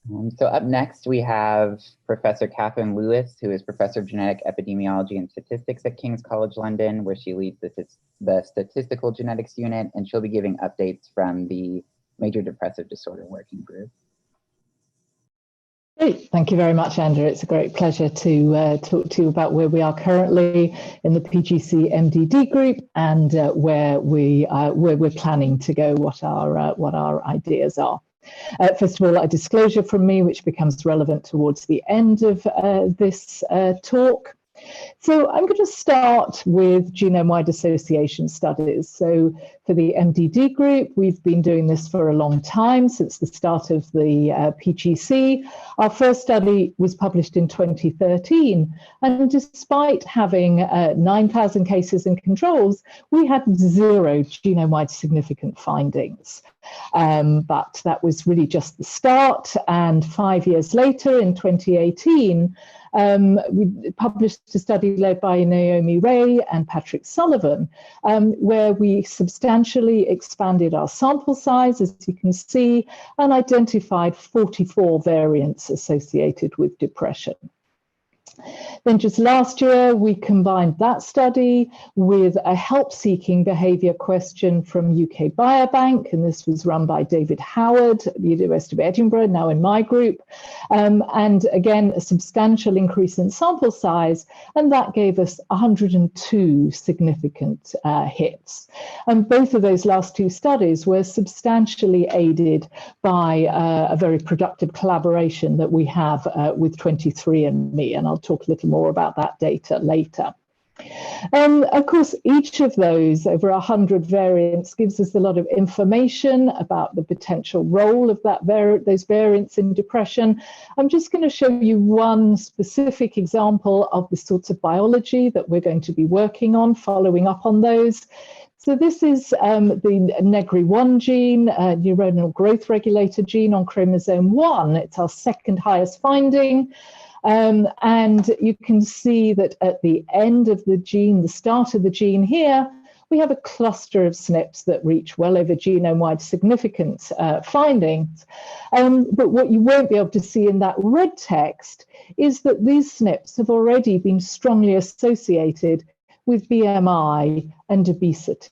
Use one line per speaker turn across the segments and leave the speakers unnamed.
So up next, we have Professor Cathryn Lewis, who is Professor of Genetic Epidemiology and Statistics at King's College London, where she leads the Statistical Genetics Unit, and she'll be giving updates from the Major Depressive Disorder Working Group.
Great. Thank you very much, Andrew. It's a great pleasure to talk to you about where we are currently in the PGC MDD group and where we're planning to go, what our ideas are. First of all, a disclosure from me, which becomes relevant towards the end of this talk. So I'm going to start with genome-wide association studies. So for the MDD group, we've been doing this for a long time, since the start of the PGC. Our first study was published in 2013, and despite having 9,000 cases and controls, we had 0 genome-wide significant findings. But that was really just the start, and 5 years later, in 2018, we published a study led by Naomi Ray and Patrick Sullivan, where we substantially expanded our sample size, as you can see, and identified 44 variants associated with depression. Then just last year, we combined that study with a help-seeking behaviour question from UK Biobank, and this was run by David Howard at the University of Edinburgh, now in my group. And again, a substantial increase in sample size, and that gave us 102 significant hits. And both of those last 2 studies were substantially aided by a very productive collaboration that we have with 23andMe, and I'll talk a little more about that data later. Of course, each of those, over 100 variants, gives us a lot of information about the potential role of those variants in depression. I'm just going to show you one specific example of the sorts of biology that we're going to be working on, following up on those. So this is the NEGRI1 gene, neuronal growth regulator gene on chromosome 1. It's our second highest finding. And you can see that at the end of the gene, the start of the gene here, we have a cluster of SNPs that reach well over genome-wide significant findings. But what you won't be able to see in that red text is that these SNPs have already been strongly associated with BMI and obesity.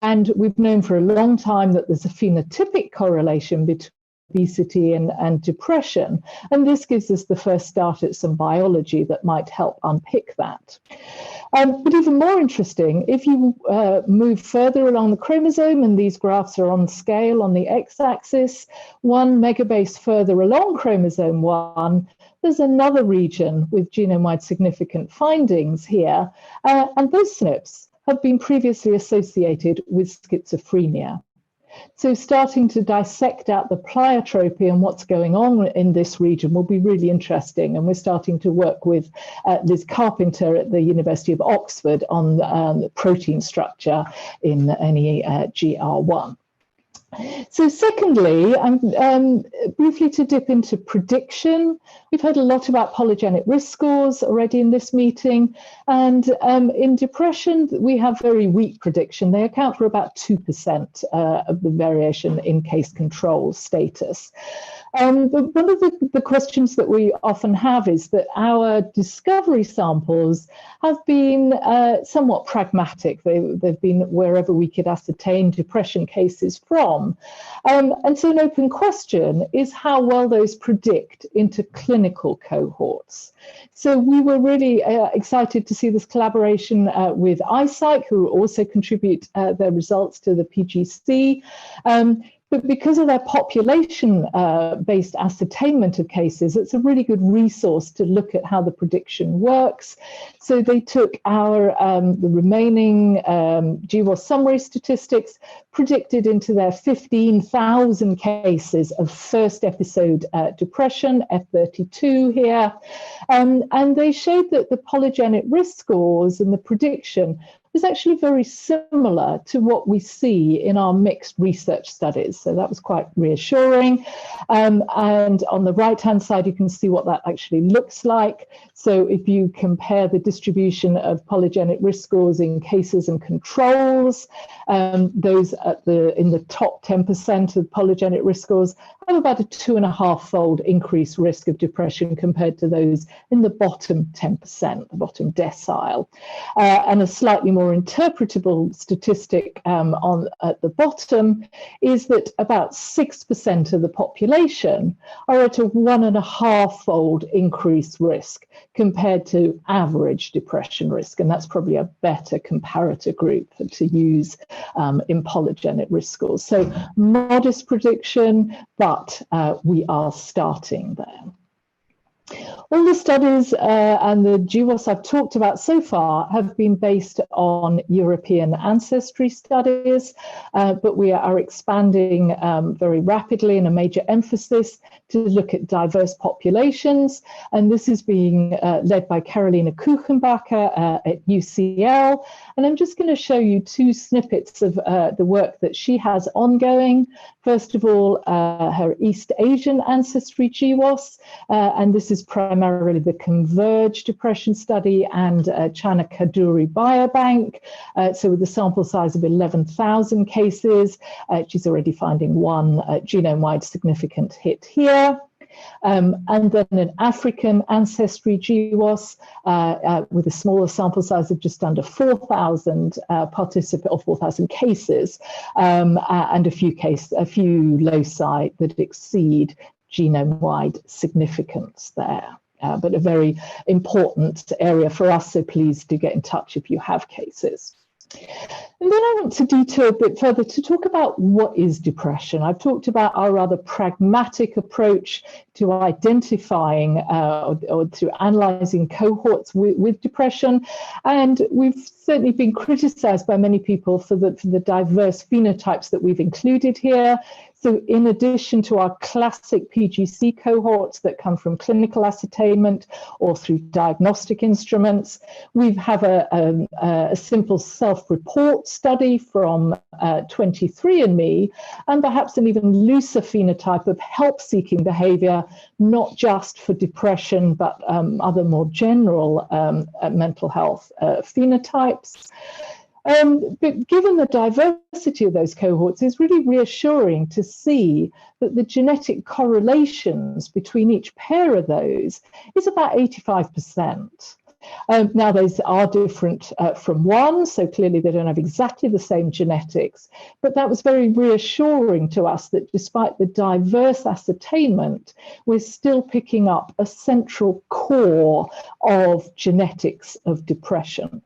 And we've known for a long time that there's a phenotypic correlation between obesity and depression, and this gives us the first start at some biology that might help unpick that. But even more interesting, if you move further along the chromosome, and these graphs are on scale on the x-axis, 1 megabase further along chromosome 1, there's another region with genome-wide significant findings here, and those SNPs have been previously associated with schizophrenia. So starting to dissect out the pleiotropy and what's going on in this region will be really interesting. And we're starting to work with Liz Carpenter at the University of Oxford on the protein structure in NEGR1. So secondly, briefly to dip into prediction, we've heard a lot about polygenic risk scores already in this meeting, and in depression we have very weak prediction. They account for about 2% of the variation in case control status. But one of the questions that we often have is that our discovery samples have been somewhat pragmatic. They've been wherever we could ascertain depression cases from. And so an open question is how well those predict into clinical cohorts. So we were really excited to see this collaboration with iPsych, who also contribute their results to the PGC. But because of their population-based ascertainment of cases, it's a really good resource to look at how the prediction works. So they took our the remaining GWAS summary statistics, predicted into their 15,000 cases of first episode depression, F32 here, and they showed that the polygenic risk scores and the prediction was actually very similar to what we see in our mixed research studies. So that was quite reassuring. And on the right-hand side, you can see what that actually looks like. So if you compare the distribution of polygenic risk scores in cases and controls, those in the top 10% of polygenic risk scores have about a 2.5-fold increased risk of depression compared to those in the bottom 10%, the bottom decile. And a slightly more interpretable statistic at the bottom is that about 6% of the population are at a 1.5-fold increased risk compared to average depression risk. And that's probably a better comparator group to use in polygenic risk scores. So modest prediction, but we are starting there. All the studies and the GWAS I've talked about so far have been based on European ancestry studies, but we are expanding very rapidly, and a major emphasis to look at diverse populations. And this is being led by Carolina Kuchenbacher at UCL. And I'm just going to show you two snippets of the work that she has ongoing. First of all, her East Asian ancestry GWAS, and this is primarily the Converge depression study and China Kadoorie Biobank. So with a sample size of 11,000 cases, she's already finding one genome-wide significant hit here. And then an African ancestry GWAS with a smaller sample size of just under 4,000 participants or 4,000 cases, and a few loci that exceed genome-wide significance there. But a very important area for us, so please do get in touch if you have cases. And then I want to detail a bit further to talk about what is depression. I've talked about our rather pragmatic approach to identifying or to analysing cohorts with depression, and we've certainly been criticised by many people for the diverse phenotypes that we've included here. So in addition to our classic PGC cohorts that come from clinical ascertainment or through diagnostic instruments, we have a simple self-report study from 23andMe, and perhaps an even looser phenotype of help-seeking behaviour, not just for depression, but other more general mental health phenotypes. But given the diversity of those cohorts, it's really reassuring to see that the genetic correlations between each pair of those is about 85%. Now, those are different from one, so clearly they don't have exactly the same genetics, but that was very reassuring to us that despite the diverse ascertainment, we're still picking up a central core of genetics of depression.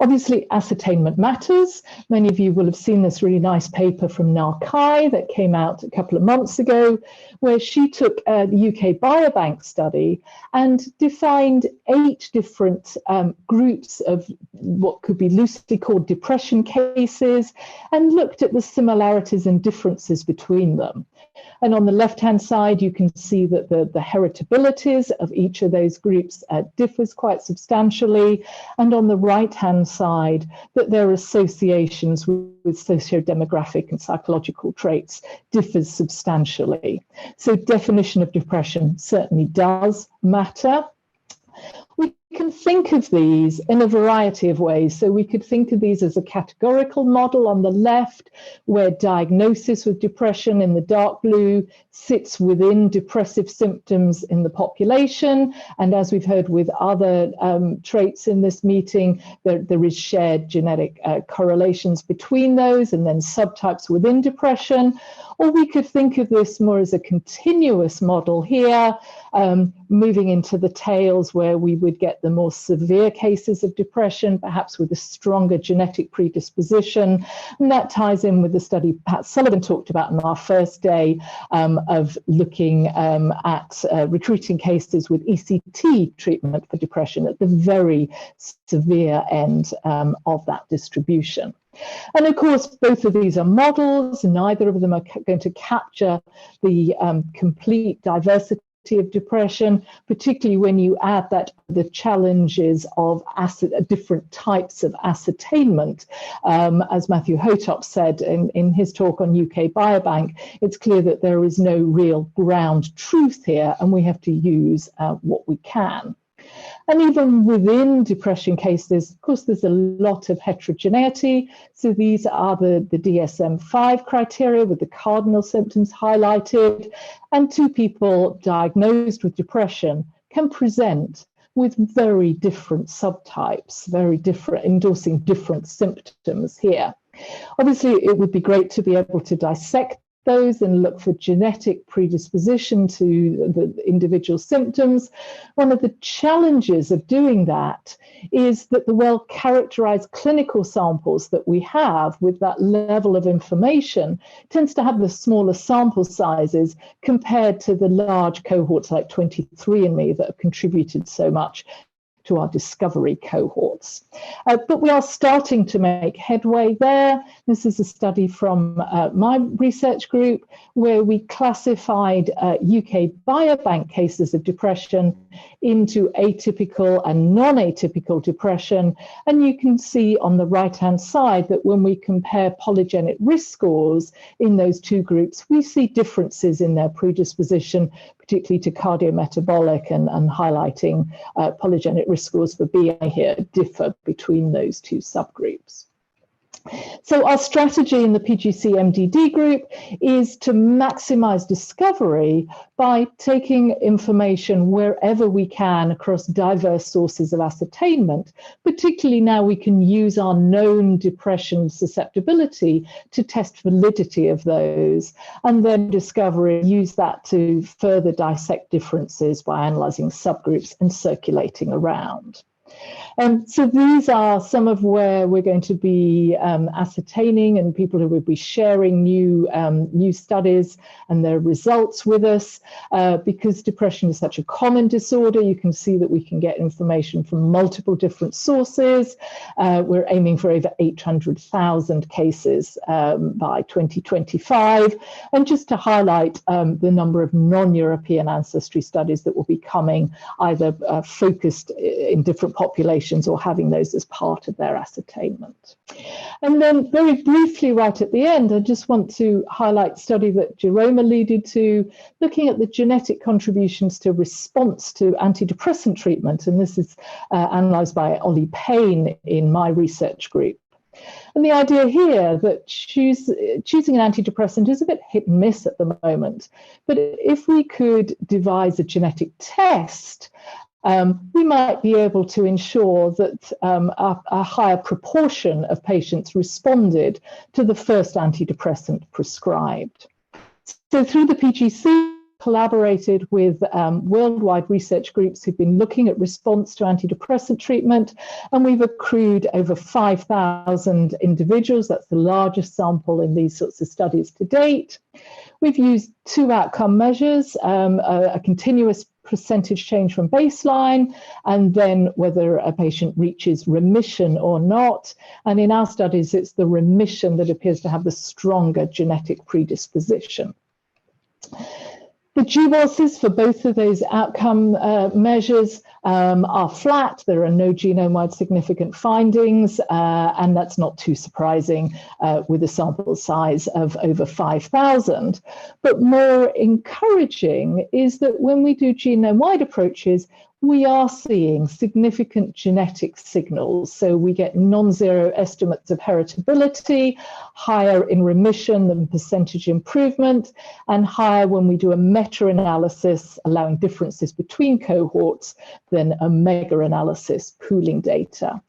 Obviously, ascertainment matters. Many of you will have seen this really nice paper from Narkai that came out a couple of months ago, where she took the UK Biobank study and defined 8 different groups of what could be loosely called depression cases and looked at the similarities and differences between them. And on the left-hand side, you can see that the heritabilities of each of those groups differs quite substantially. And on the right-hand side, that their associations with socio-demographic and psychological traits differs substantially. So definition of depression certainly does matter. We can think of these in a variety of ways. So we could think of these as a categorical model on the left, where diagnosis with depression in the dark blue sits within depressive symptoms in the population. And as we've heard with other traits in this meeting, there is shared genetic correlations between those and then subtypes within depression. Or we could think of this more as a continuous model here, moving into the tails where we would get the more severe cases of depression, perhaps with a stronger genetic predisposition. And that ties in with the study Pat Sullivan talked about on our first day of looking at recruiting cases with ECT treatment for depression at the very severe end of that distribution. And of course, both of these are models. Neither of them are going to capture the complete diversity of depression, particularly when you add that the challenges of different types of ascertainment. As Matthew Hotop said in his talk on UK Biobank, it's clear that there is no real ground truth here, and we have to use what we can. And even within depression cases, of course, there's a lot of heterogeneity. So these are the DSM-5 criteria with the cardinal symptoms highlighted. And two people diagnosed with depression can present with very different subtypes, very different, endorsing different symptoms here. Obviously, it would be great to be able to dissect those and look for genetic predisposition to the individual symptoms. One of the challenges of doing that is that the well-characterized clinical samples that we have with that level of information tends to have the smaller sample sizes compared to the large cohorts like 23andMe that have contributed so much to our discovery cohorts. But we are starting to make headway there. This is a study from my research group where we classified UK biobank cases of depression into atypical and non-atypical depression. And you can see on the right-hand side that when we compare polygenic risk scores in those two groups, we see differences in their predisposition, particularly to cardiometabolic, and highlighting polygenic risk scores for BI here differ between those two subgroups. So our strategy in the PGC-MDD group is to maximize discovery by taking information wherever we can across diverse sources of ascertainment. Particularly now we can use our known depression susceptibility to test validity of those, and then discovery, use that to further dissect differences by analyzing subgroups and circulating around. So these are some of where we're going to be ascertaining, and people who will be sharing new studies and their results with us. Because depression is such a common disorder, you can see that we can get information from multiple different sources. We're aiming for over 800,000 cases by 2025. And just to highlight the number of non-European ancestry studies that will be coming, either focused in different populations or having those as part of their ascertainment. And then very briefly right at the end, I just want to highlight a study that Jerome alluded to, looking at the genetic contributions to response to antidepressant treatment. And this is analysed by Ollie Payne in my research group. And the idea here that choosing an antidepressant is a bit hit and miss at the moment. But if we could devise a genetic test, we might be able to ensure that a higher proportion of patients responded to the first antidepressant prescribed. So through the PGC, collaborated with worldwide research groups who've been looking at response to antidepressant treatment, and we've accrued over 5,000 individuals. That's the largest sample in these sorts of studies to date. We've used two outcome measures, a continuous percentage change from baseline, and then whether a patient reaches remission or not. And in our studies, it's the remission that appears to have the stronger genetic predisposition. The GWASs for both of those outcome measures are flat. There are no genome-wide significant findings, and that's not too surprising with a sample size of over 5,000. But more encouraging is that when we do genome-wide approaches, we are seeing significant genetic signals. So we get non-zero estimates of heritability, higher in remission than percentage improvement, and higher when we do a meta-analysis, allowing differences between cohorts, than a mega-analysis pooling data.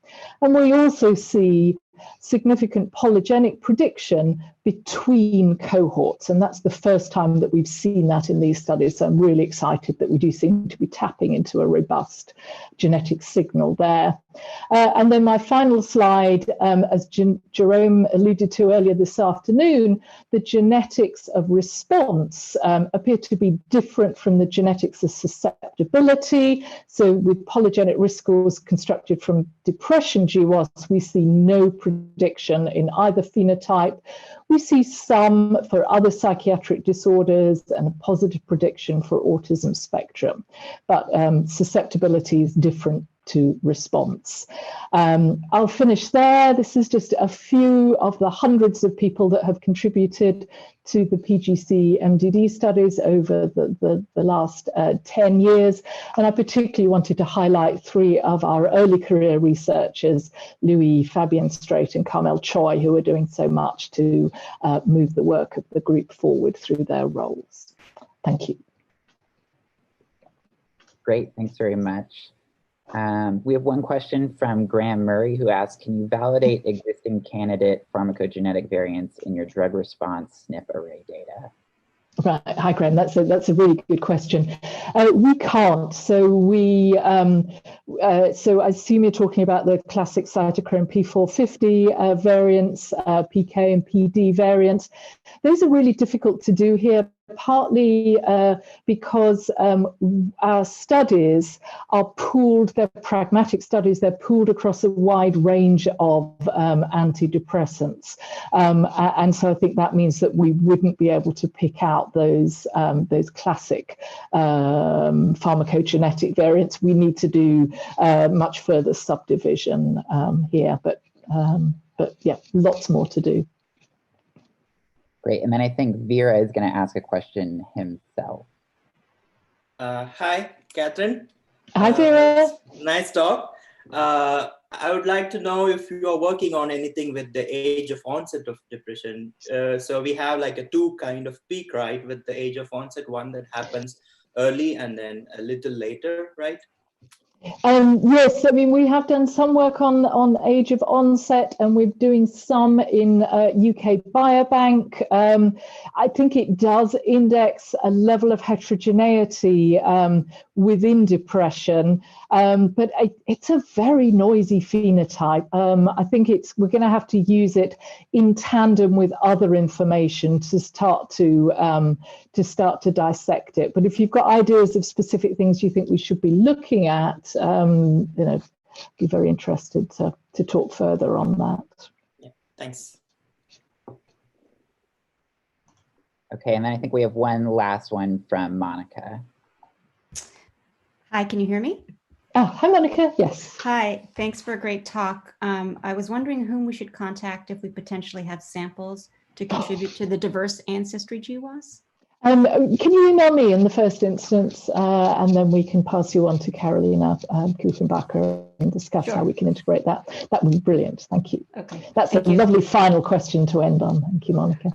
And we also see significant polygenic prediction between cohorts, and that's the first time that we've seen that in these studies. So I'm really excited that we do seem to be tapping into a robust genetic signal there. And then my final slide, as Jerome alluded to earlier this afternoon, the genetics of response appear to be different from the genetics of susceptibility. So with polygenic risk scores constructed from depression GWAS, we see no prediction in either phenotype. We see some for other psychiatric disorders and a positive prediction for autism spectrum, but susceptibility is different to response. I'll finish there. This is just a few of the hundreds of people that have contributed to the PGC MDD studies over the last 10 years. And I particularly wanted to highlight three of our early career researchers, Louis Fabian Straight and Carmel Choi, who are doing so much to move the work of the group forward through their roles. Thank you.
Great, thanks very much. We have one question from Graham Murray, who asks, can you validate existing candidate pharmacogenetic variants in your drug response SNP array data?
Right. Hi, Graham. That's a really good question. We can't. So so I assume you're talking about the classic cytochrome P450 variants, PK and PD variants. Those are really difficult to do here, partly because our studies are pooled, they're pragmatic studies, they're pooled across a wide range of antidepressants. And so I think that means that we wouldn't be able to pick out those classic pharmacogenetic variants. We need to do much further subdivision here, but yeah, lots more to do.
Great, and then I think Vera is going to ask a question himself.
Hi, Cathryn.
Hi, Vera.
Nice talk. I would like to know if you are working on anything with the age of onset of depression. So we have like a two kind of peak, right? With the age of onset, one that happens early and then a little later, right?
Yes, I mean, we have done some work on age of onset, and we're doing some in UK Biobank. I think it does index a level of heterogeneity within depression, but it's a very noisy phenotype. I think we're going to have to use it in tandem with other information to start to dissect it. But if you've got ideas of specific things you think we should be looking at, be very interested to talk further on that.
Yeah, thanks.
Okay, and then I think we have one last one from Monica.
Hi, can you hear me?
Oh, hi, Monica. Yes.
Hi, thanks for a great talk. I was wondering whom we should contact if we potentially have samples to contribute to the diverse ancestry GWAS.
Can you email me in the first instance, and then we can pass you on to Carolina Kuchenbacher and discuss how we can integrate that. That would be brilliant. Thank you.
Okay.
That's a lovely final question to end on. Thank you, Monica.